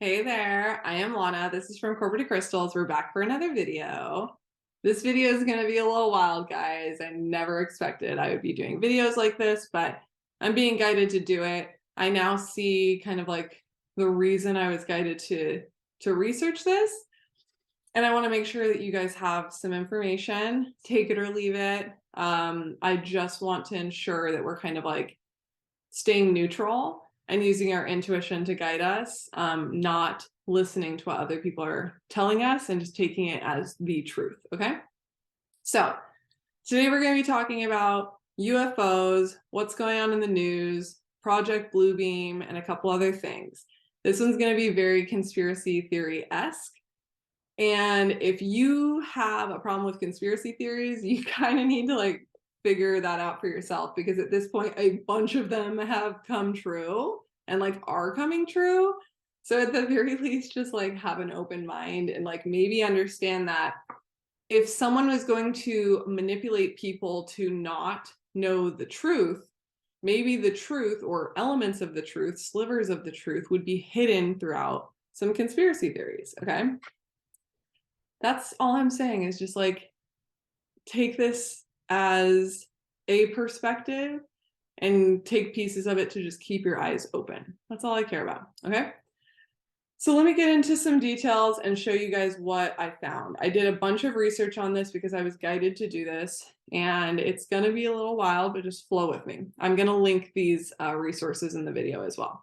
Hey there, I am Lana. This is from Corporate Crystals. We're back for another video. This video is going to be a little wild, guys. I never expected I would be doing videos like this, but I'm being guided to do it. I now see kind of like the reason I was guided to research this. And I want to make sure that you guys have some information, take it or leave it. I just want to ensure that we're kind of like staying neutral and using our intuition to guide us, not listening to what other people are telling us and just taking it as the truth, okay? So today we're going to be talking about UFOs, what's going on in the news, Project Bluebeam, and a couple other things. This one's going to be very conspiracy theory-esque. And if you have a problem with conspiracy theories, you kind of need to like figure that out for yourself, because at this point a bunch of them have come true and like are coming true. So at the very least, just like have an open mind and like maybe understand that if someone was going to manipulate people to not know the truth, maybe the truth or elements of the truth, slivers of the truth, would be hidden throughout some conspiracy theories. Okay, that's all I'm saying, is just like take this as a perspective and take pieces of it to just keep your eyes open. That's all I care about, okay? So let me get into some details and show you guys what I found. I did a bunch of research on this because I was guided to do this, and it's gonna be a little wild, but just flow with me. I'm gonna link these resources in the video as well.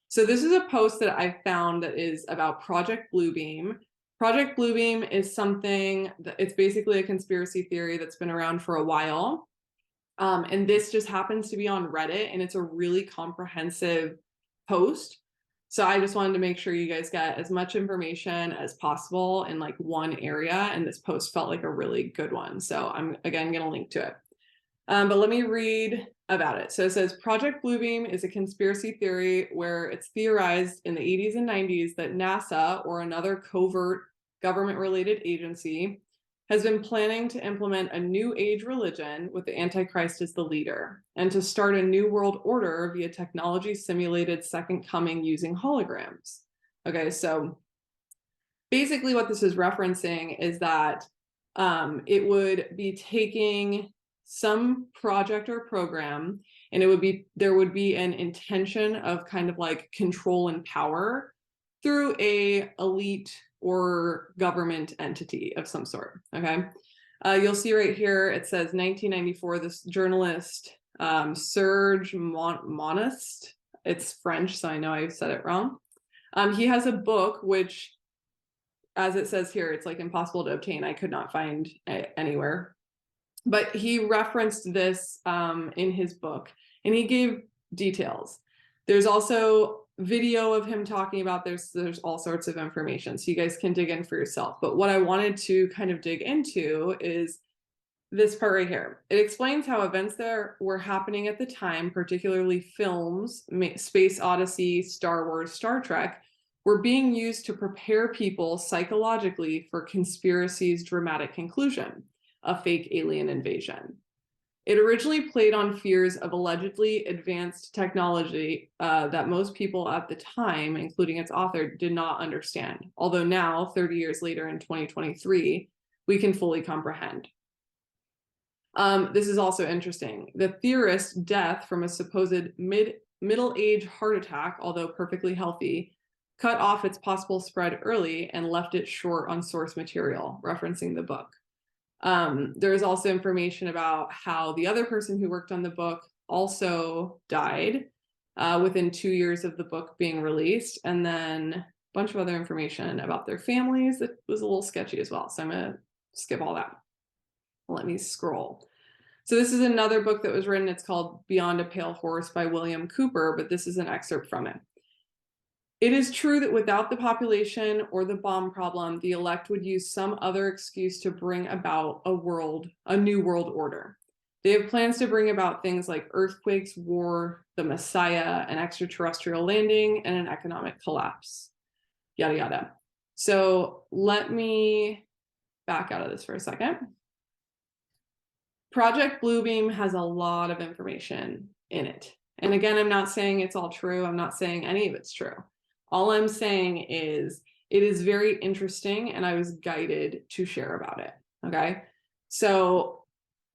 So this is a post that I found that is about Project Bluebeam. Project Bluebeam is something that it's basically a conspiracy theory that's been around for a while. And this just happens to be on Reddit, and it's a really comprehensive post. So I just wanted to make sure you guys get as much information as possible in like one area, and this post felt like a really good one. So I'm again going to link to it. But let me read about it. So it says, Project Bluebeam is a conspiracy theory where it's theorized in the 80s and 90s that NASA or another covert government-related agency has been planning to implement a new age religion with the Antichrist as the leader, and to start a new world order via technology-simulated second coming using holograms. Okay, so basically what this is referencing is that it would be taking some project or program, and there would be an intention of kind of like control and power through a elite or government entity of some sort. Okay, you'll see right here it says 1994. This journalist Serge Monast, it's French, so I know I said it wrong. He has a book which, as it says here, it's like impossible to obtain. I could not find it anywhere. But he referenced this in his book, and he gave details. There's also video of him talking about there's all sorts of information, so you guys can dig in for yourself. But what I wanted to kind of dig into is this part right here. It explains how events that were happening at the time, particularly films, Space Odyssey, Star Wars, Star Trek, were being used to prepare people psychologically for conspiracy's dramatic conclusion, a fake alien invasion. It originally played on fears of allegedly advanced technology that most people at the time, including its author, did not understand. Although now, 30 years later in 2023, we can fully comprehend. This is also interesting. The theorist's death from a supposed middle-age heart attack, although perfectly healthy, cut off its possible spread early and left it short on source material, referencing the book. There is also information about how the other person who worked on the book also died within 2 years of the book being released, and then a bunch of other information about their families that was a little sketchy as well. So I'm going to skip all that. Let me scroll. So this is another book that was written. It's called Beyond a Pale Horse by William Cooper, but this is an excerpt from it. It is true that without the population or the bomb problem, the elect would use some other excuse to bring about a new world order. They have plans to bring about things like earthquakes, war, the Messiah, an extraterrestrial landing, and an economic collapse, yada, yada. So let me back out of this for a second. Project Bluebeam has a lot of information in it. And again, I'm not saying it's all true. I'm not saying any of it's true. All I'm saying is it is very interesting, and I was guided to share about it. Okay. So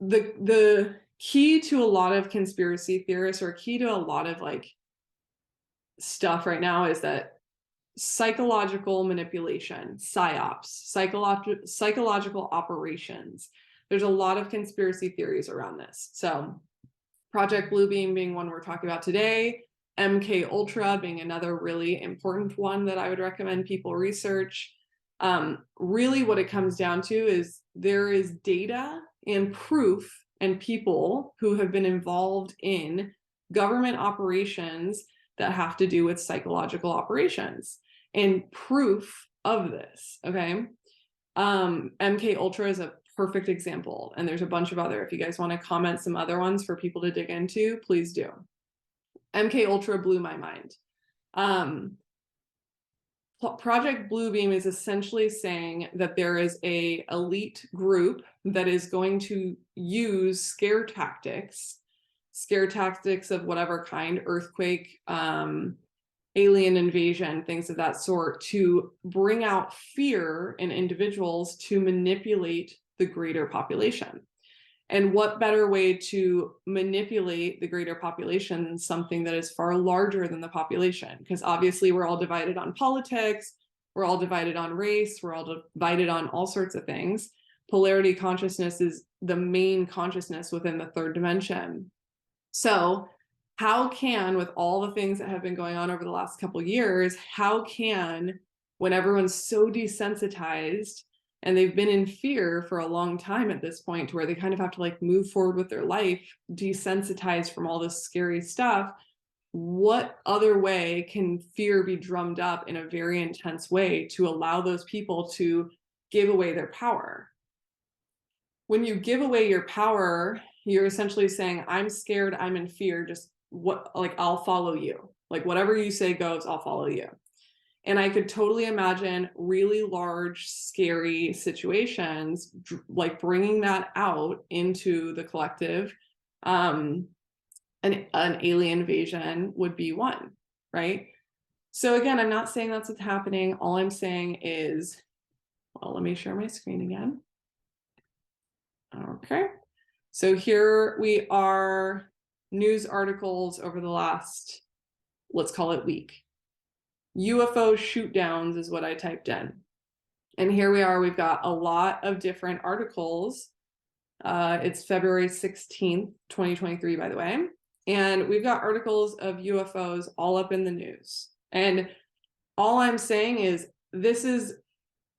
the key to a lot of conspiracy theorists, or key to a lot of like stuff right now, is that psychological manipulation, psyops, psychological operations. There's a lot of conspiracy theories around this. So Project Bluebeam being one we're talking about today, MK Ultra being another really important one that I would recommend people research. Really what it comes down to is there is data and proof and people who have been involved in government operations that have to do with psychological operations and proof of this. Okay. MK Ultra is a perfect example, and there's a bunch of other. If you guys want to comment some other ones for people to dig into, please do. MK Ultra blew my mind. Project Bluebeam is essentially saying that there is a elite group that is going to use scare tactics of whatever kind, earthquake, alien invasion, things of that sort, to bring out fear in individuals to manipulate the greater population. And what better way to manipulate the greater population than something that is far larger than the population? Because obviously we're all divided on politics, we're all divided on race, we're all divided on all sorts of things. Polarity consciousness is the main consciousness within the third dimension. So how can, with all the things that have been going on over the last couple of years, how can, when everyone's so desensitized and they've been in fear for a long time at this point, to where they kind of have to like move forward with their life, desensitized from all this scary stuff, what other way can fear be drummed up in a very intense way to allow those people to give away their power? When you give away your power, you're essentially saying, I'm scared, I'm in fear, just what, like, I'll follow you. Like, whatever you say goes, I'll follow you. And I could totally imagine really large, scary situations, like bringing that out into the collective. An alien invasion would be one, right? So again, I'm not saying that's what's happening. All I'm saying is, well, let me share my screen again. Okay. So here we are, news articles over the last, let's call it week. UFO shoot downs is what I typed in. And here we are, we've got a lot of different articles. It's February 16th, 2023, by the way. And we've got articles of UFOs all up in the news. And all I'm saying is, this is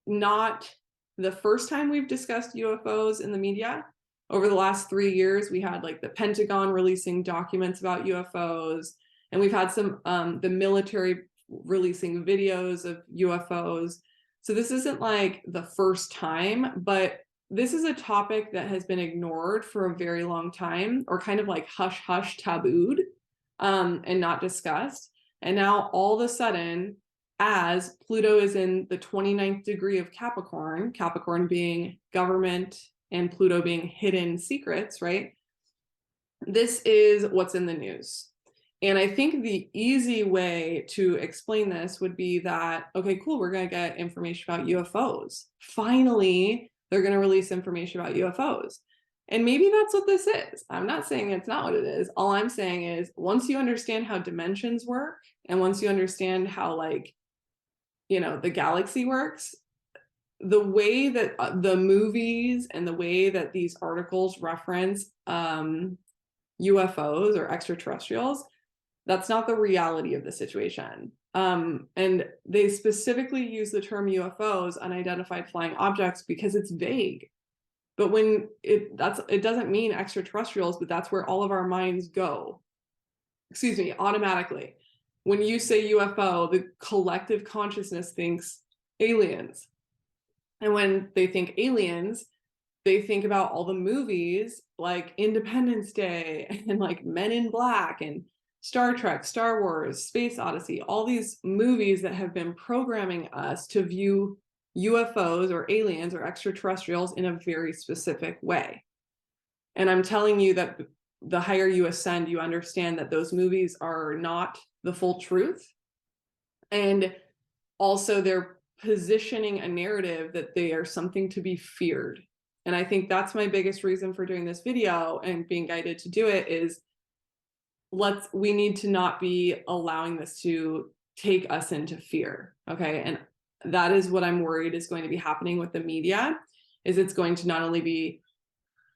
not the first time we've discussed UFOs in the media. Over the last 3 years, we had like the Pentagon releasing documents about UFOs, and we've had some the military releasing videos of UFOs. So this isn't like the first time, but this is a topic that has been ignored for a very long time, or kind of like hush hush tabooed, and not discussed. And now all of a sudden, as Pluto is in the 29th degree of Capricorn, Capricorn being government and Pluto being hidden secrets, right? This is what's in the news. And I think the easy way to explain this would be that, okay, cool, we're going to get information about UFOs. Finally, they're going to release information about UFOs. And maybe that's what this is. I'm not saying it's not what it is. All I'm saying is, once you understand how dimensions work, and once you understand how, like, you know, the galaxy works, the way that the movies and the way that these articles reference UFOs or extraterrestrials, that's not the reality of the situation. And they specifically use the term UFOs, unidentified flying objects, because it's vague. But when it doesn't mean extraterrestrials, but that's where all of our minds go. Excuse me, automatically. When you say UFO, the collective consciousness thinks aliens. And when they think aliens, they think about all the movies like Independence Day and like Men in Black and Star Trek, Star Wars, Space Odyssey, all these movies that have been programming us to view UFOs or aliens or extraterrestrials in a very specific way. And I'm telling you that the higher you ascend, you understand that those movies are not the full truth. And also they're positioning a narrative that they are something to be feared. And I think that's my biggest reason for doing this video and being guided to do it is we need to not be allowing this to take us into fear. Okay. And that is what I'm worried is going to be happening with the media, is it's going to not only be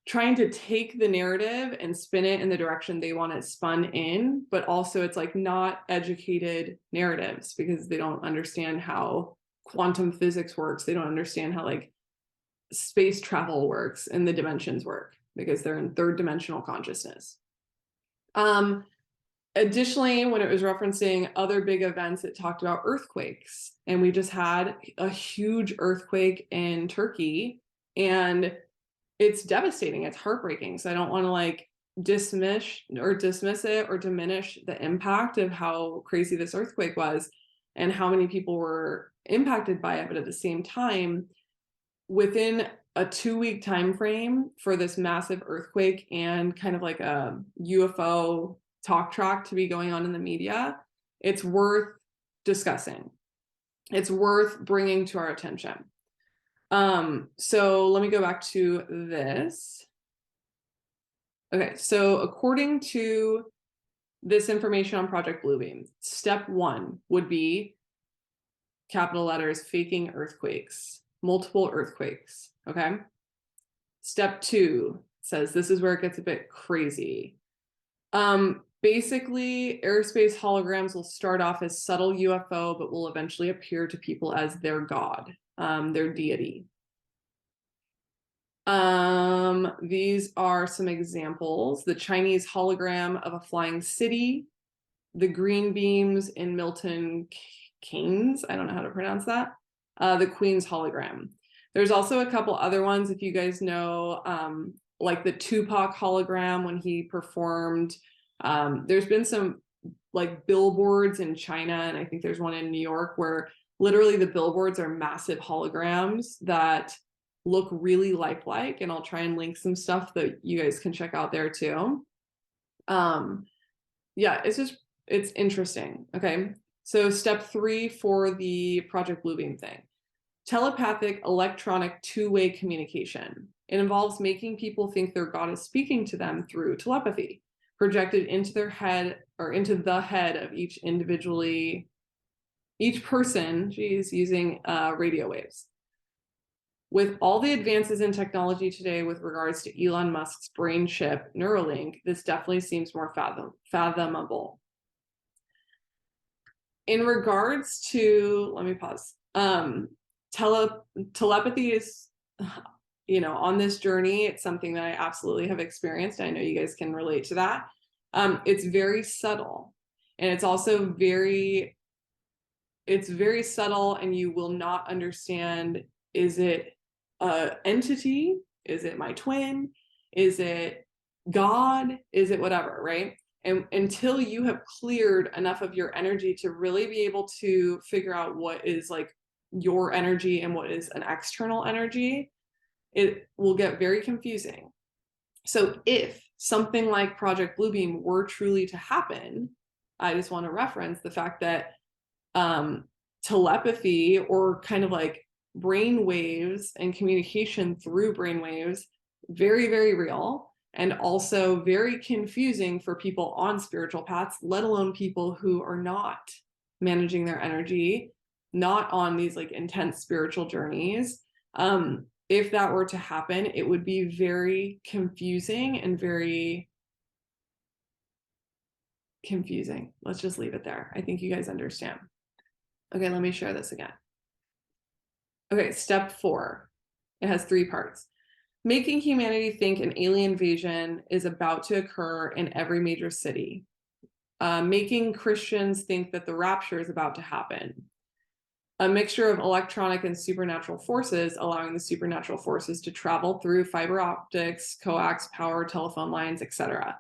trying to take the narrative and spin it in the direction they want it spun in, but also it's like not educated narratives because they don't understand how quantum physics works. They don't understand how like space travel works and the dimensions work because they're in third dimensional consciousness. Additionally, when it was referencing other big events, it talked about earthquakes. And we just had a huge earthquake in Turkey, and it's devastating. It's heartbreaking. So I don't want to like dismiss it or diminish the impact of how crazy this earthquake was and how many people were impacted by it. But at the same time, within a 2-week time frame for this massive earthquake and kind of like a UFO talk track to be going on in the media, it's worth discussing. It's worth bringing to our attention. So let me go back to this. Okay, so according to this information on Project Bluebeam, step 1 would be capital letters, faking earthquakes, multiple earthquakes. Okay. Step 2 says this is where it gets a bit crazy. Basically, airspace holograms will start off as subtle UFO, but will eventually appear to people as their god, their deity. These are some examples. The Chinese hologram of a flying city, the green beams in Milton Keynes, I don't know how to pronounce that, the Queen's hologram. There's also a couple other ones, if you guys know, like the Tupac hologram when he performed. There's been some like billboards in China, and I think there's one in New York where literally the billboards are massive holograms that look really lifelike, and I'll try and link some stuff that you guys can check out there too. Yeah, it's interesting. Okay, so step 3 for the Project Bluebeam thing. Telepathic electronic two-way communication. It involves making people think their God is speaking to them through telepathy, projected into their head or into the head of each person, using radio waves. With all the advances in technology today with regards to Elon Musk's brain chip, Neuralink, this definitely seems more fathomable. In regards to, let me pause. Telepathy is, on this journey, it's something that I absolutely have experienced. I know you guys can relate to that. It's very subtle, and it's also very subtle, and you will not understand, is it an entity? Is it my twin? Is it God? Is it whatever, right? And until you have cleared enough of your energy to really be able to figure out what is like your energy and what is an external energy, it will get very confusing. So if something like Project Bluebeam were truly to happen, I just want to reference the fact that telepathy, or kind of like brain waves and communication through brain waves, very, very real, and also very confusing for people on spiritual paths, let alone people who are not managing their energy, not on these like intense spiritual journeys. If that were to happen, it would be very confusing and very confusing. Let's just leave it there. I think you guys understand. Okay, let me share this again. Okay, step 4. It has 3 parts. Making humanity think an alien invasion is about to occur in every major city. Making Christians think that the rapture is about to happen. A mixture of electronic and supernatural forces, allowing the supernatural forces to travel through fiber optics, coax, power, telephone lines, etc.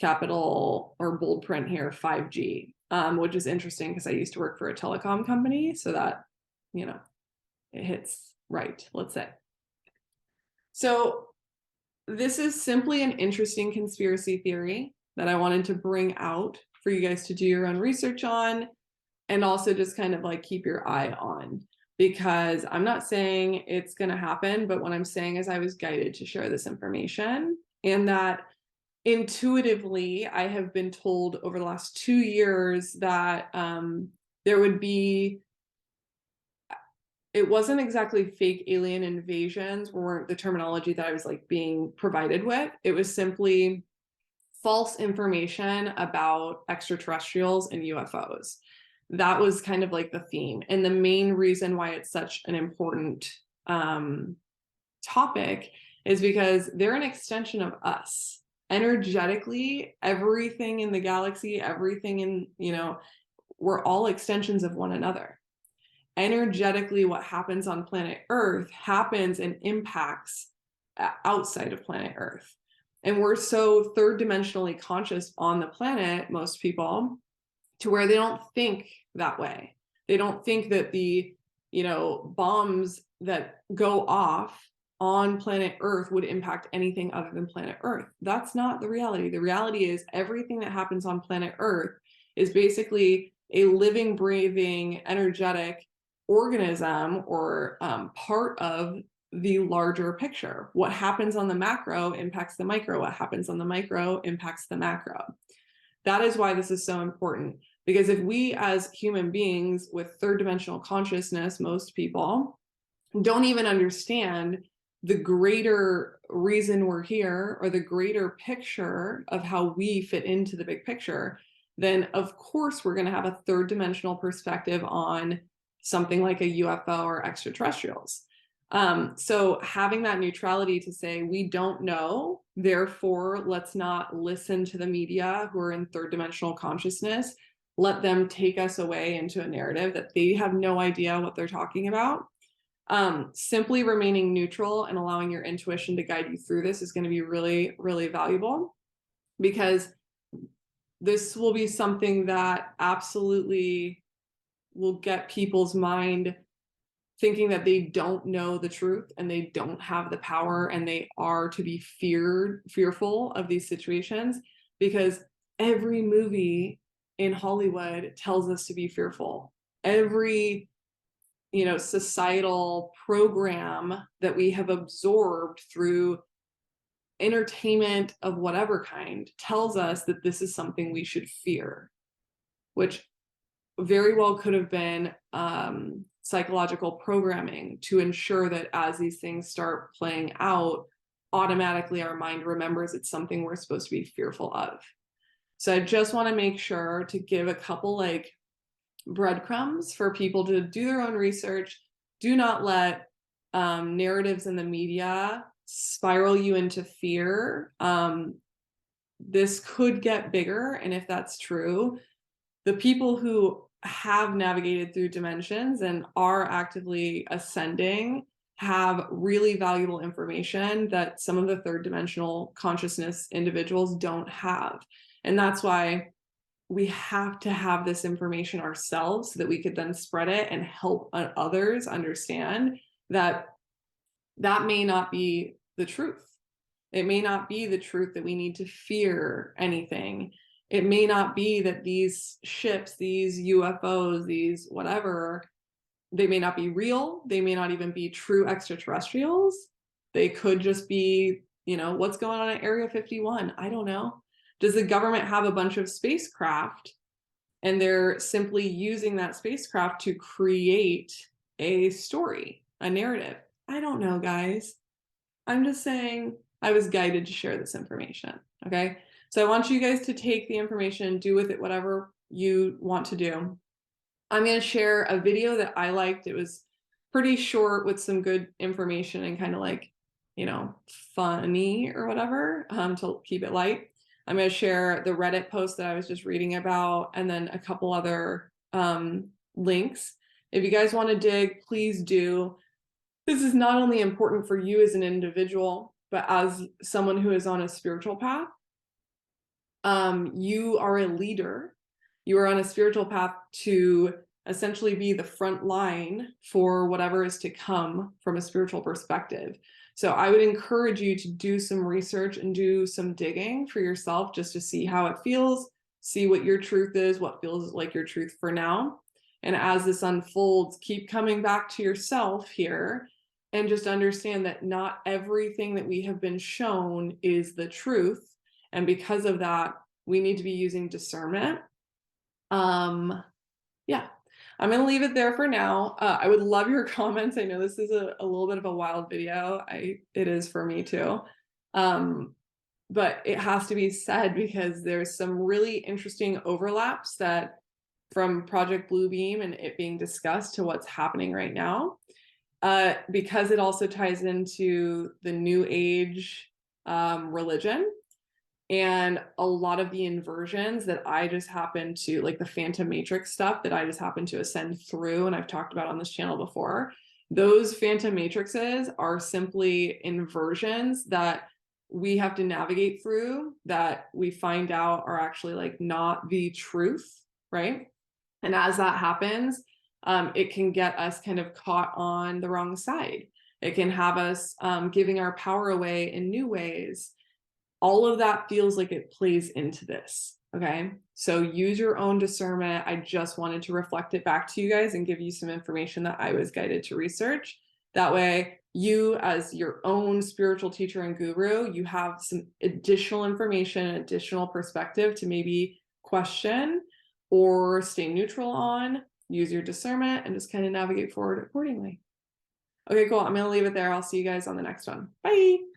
Capital or bold print here, 5G, which is interesting because I used to work for a telecom company, so that, it hits right, let's say. So this is simply an interesting conspiracy theory that I wanted to bring out for you guys to do your own research on and also just kind of like keep your eye on, because I'm not saying it's going to happen, but what I'm saying is I was guided to share this information, and that intuitively I have been told over the last 2 years that there would be, it wasn't exactly fake alien invasions, weren't the terminology that I was like being provided with. It was simply false information about extraterrestrials and UFOs. That was kind of like the theme. And the main reason why it's such an important topic is because they're an extension of us. Energetically, everything in the galaxy, everything in, we're all extensions of one another. Energetically, what happens on planet Earth happens and impacts outside of planet Earth. And we're so third dimensionally conscious on the planet, most people, to where they don't think that way. They don't think that the, bombs that go off on planet Earth would impact anything other than planet Earth. That's not the reality. The reality is everything that happens on planet Earth is basically a living, breathing, energetic organism, or part of the larger picture. What happens on the macro impacts the micro. What happens on the micro impacts the macro. That is why this is so important, because if we as human beings with third dimensional consciousness, most people don't even understand the greater reason we're here, or the greater picture of how we fit into the big picture, then of course we're going to have a third dimensional perspective on something like a UFO or extraterrestrials. So having that neutrality to say, we don't know, therefore let's not listen to the media who are in third dimensional consciousness, let them take us away into a narrative that they have no idea what they're talking about. Simply remaining neutral and allowing your intuition to guide you through this is going to be really, really valuable, because this will be something that absolutely will get people's mind thinking that they don't know the truth and they don't have the power and they are to be fearful of these situations, because every movie in Hollywood tells us to be fearful. Every societal program that we have absorbed through entertainment of whatever kind tells us that this is something we should fear, which very well could have been psychological programming to ensure that as these things start playing out, automatically our mind remembers it's something we're supposed to be fearful of. So I just want to make sure to give a couple like breadcrumbs for people to do their own research. Do not let narratives in the media spiral you into fear. This could get bigger, and if that's true, the people who have navigated through dimensions and are actively ascending have really valuable information that some of the third dimensional consciousness individuals don't have. And that's why we have to have this information ourselves so that we could then spread it and help others understand that that may not be the truth. It may not be the truth that we need to fear anything. It may not be that these ships, these UFOs, these whatever, they may not be real. They may not even be true extraterrestrials. They could just be, what's going on at Area 51? I don't know. Does the government have a bunch of spacecraft and they're simply using that spacecraft to create a story, a narrative? I don't know, guys. I'm just saying I was guided to share this information, okay? So I want you guys to take the information, do with it whatever you want to do. I'm going to share a video that I liked. It was pretty short with some good information and kind of like, funny or whatever, to keep it light. I'm going to share the Reddit post that I was just reading about, and then a couple other links. If you guys want to dig, please do. This is not only important for you as an individual, but as someone who is on a spiritual path. You are a leader. You are on a spiritual path to essentially be the front line for whatever is to come from a spiritual perspective. So I would encourage you to do some research and do some digging for yourself just to see how it feels, see what your truth is, what feels like your truth for now. And as this unfolds, keep coming back to yourself here and just understand that not everything that we have been shown is the truth. And because of that, we need to be using discernment. Yeah, I'm going to leave it there for now. I would love your comments. I know this is a little bit of a wild video. It is for me too. But it has to be said because there's some really interesting overlaps that from Project Bluebeam and it being discussed to what's happening right now. Because it also ties into the New Age religion. And a lot of the inversions that I just happen to, like the Phantom Matrix stuff that I just happen to ascend through, and I've talked about on this channel before, those Phantom Matrixes are simply inversions that we have to navigate through, that we find out are actually like not the truth, right? And as that happens, it can get us kind of caught on the wrong side. It can have us giving our power away in new ways. All of that feels like it plays into this, okay? So use your own discernment. I just wanted to reflect it back to you guys and give you some information that I was guided to research. That way, you as your own spiritual teacher and guru, you have some additional information, additional perspective to maybe question or stay neutral on, use your discernment, and just kind of navigate forward accordingly. Okay, cool. I'm going to leave it there. I'll see you guys on the next one. Bye.